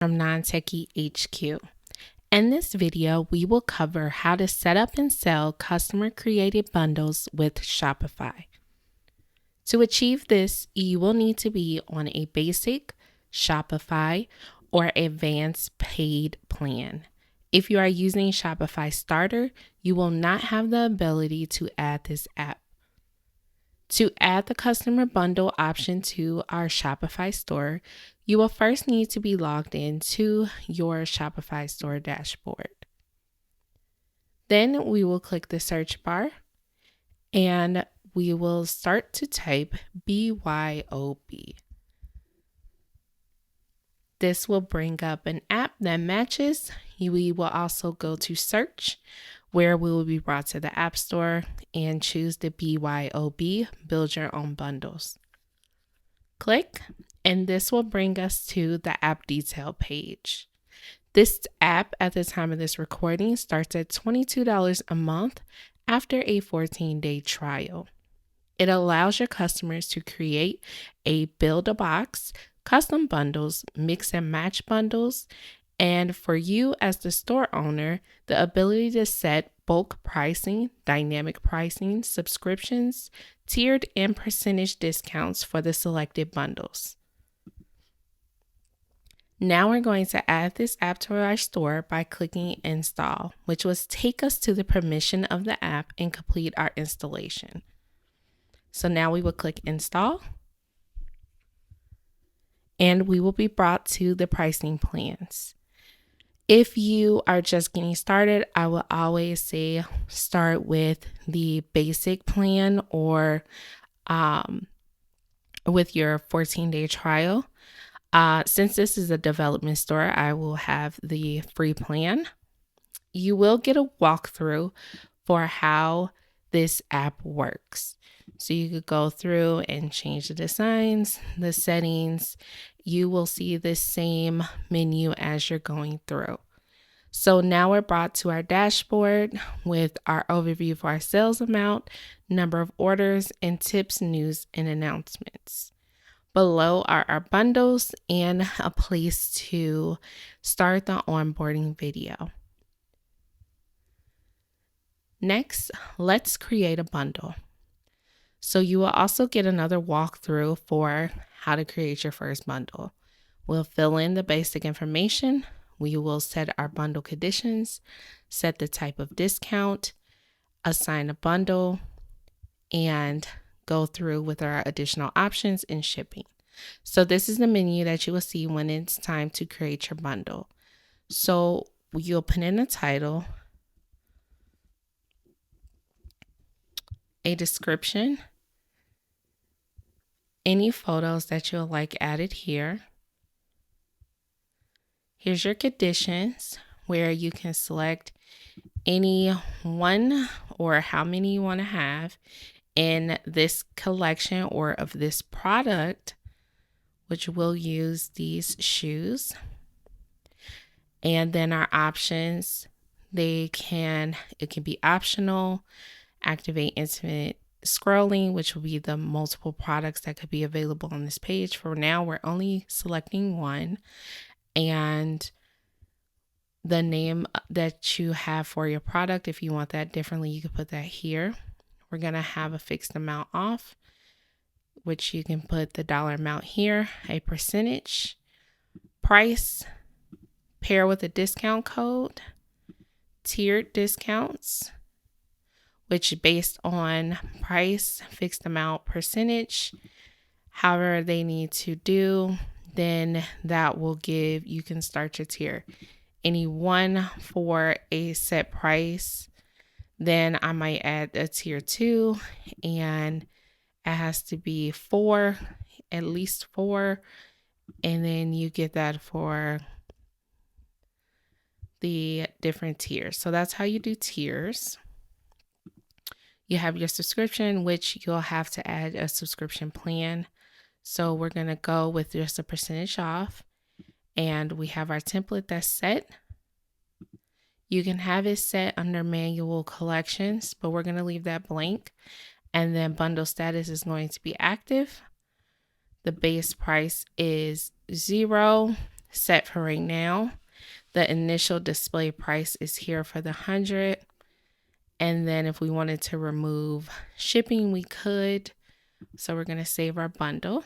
from Non-Techie HQ. In this video, we will cover how to set up and sell customer-created bundles with Shopify. To achieve this, you will need to be on a basic, Shopify, or advanced paid plan. If you are using Shopify Starter, you will not have the ability to add this app. To add the customer bundle option to our Shopify store, you will first need to be logged into your Shopify store dashboard. Then we will click the search bar and we will start to type BYOB. This will bring up an app that matches. We will also go to search, where we will be brought to the App Store, and choose the BYOB, Build Your Own Bundles. Click, and this will bring us to the app detail page. This app, at the time of this recording, starts at $22 a month after a 14-day trial. It allows your customers to create a build-a-box, custom bundles, mix and match bundles, and for you as the store owner, the ability to set bulk pricing, dynamic pricing, subscriptions, tiered and percentage discounts for the selected bundles. Now we're going to add this app to our store by clicking install, which will take us to the permission of the app and complete our installation. So now we will click install, and we will be brought to the pricing plans. If you are just getting started, I will always say start with the basic plan or with your 14-day trial. Since this is a development store, I will have the free plan. You will get a walkthrough for how this app works. So you could go through and change the designs, the settings. You will see the same menu as you're going through. So now we're brought to our dashboard with our overview for our sales amount, number of orders, and tips, news, and announcements. Below are our bundles and a place to start the onboarding video. Next, let's create a bundle. So you will also get another walkthrough for how to create your first bundle. We'll fill in the basic information. We will set our bundle conditions, set the type of discount, assign a bundle, and go through with our additional options and shipping. So this is the menu that you will see when it's time to create your bundle. So you'll put in a title, a description, any photos that you'll like added here. Here's your conditions, where you can select any one or how many you want to have in this collection or of this product, which will use these shoes. And then our options, it can be optional, activate infinite scrolling, which will be the multiple products that could be available on this page. For now, we're only selecting one, and the name that you have for your product. If you want that differently, you can put that here. We're going to have a fixed amount off, which you can put the dollar amount here, a percentage, price, pair with a discount code, tiered discounts, which based on price, fixed amount, percentage, however they need to do, then that will give, you can start your tier. Any one for a set price, then I might add a tier 2, and it has to be 4, at least 4, and then you get that for the different tiers. So that's how you do tiers. You have your subscription, which you'll have to add a subscription plan. So we're going to go with just a percentage off, and we have our template that's set. You can have it set under manual collections, but we're going to leave that blank. And then bundle status is going to be active. The base price is 0. set for right now. The initial display price is here for the 100. And then if we wanted to remove shipping, we could. So we're going to save our bundle. It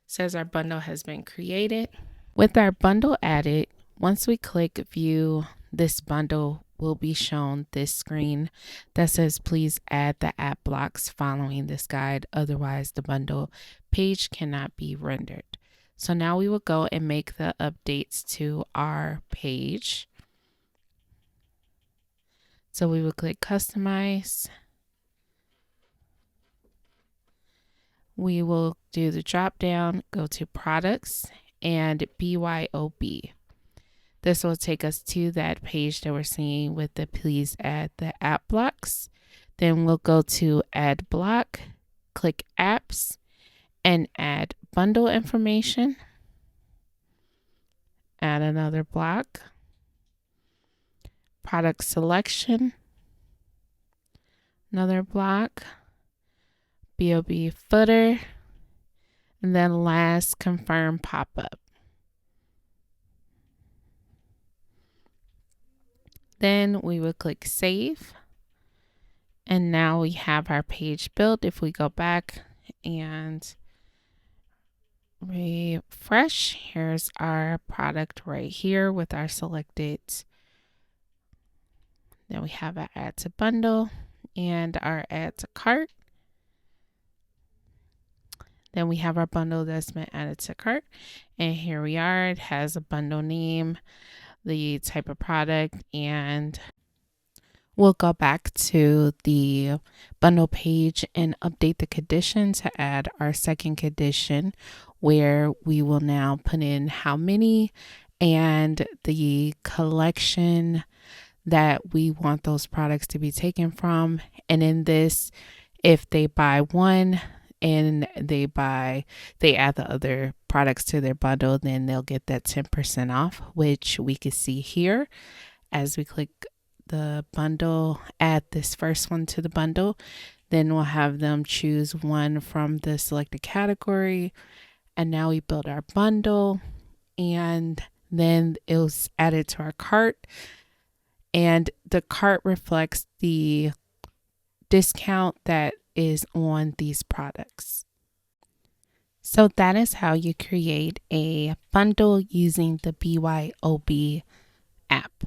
says our bundle has been created. With our bundle added, once we click view, this bundle will be shown this screen that says please add the app blocks following this guide. Otherwise, the bundle page cannot be rendered. So now we will go and make the updates to our page. So we will click customize. We will do the drop down, go to products and BYOB. This will take us to that page that we're seeing with the please add the app blocks. Then we'll go to add block, click apps and add bundle information. Add another block. Product selection. Another block. BYOB footer. And then last confirm pop-up. Then we will click save. And now we have our page built. If we go back and refresh, here's our product right here with our selected. Then we have our add to bundle and our add to cart. Then we have our bundle that's been added to cart. And here we are. It has a bundle name, the type of product, and we'll go back to the bundle page and update the condition to add our second condition, where we will now put in how many and the collection that we want those products to be taken from. And in this, if they buy one and they add the other products to their bundle, then they'll get that 10% off, which we can see here as we click the bundle, add this first one to the bundle. Then we'll have them choose one from the selected category. And now we build our bundle, and then it was added to our cart. And the cart reflects the discount that is on these products. So that is how you create a bundle using the BYOB app.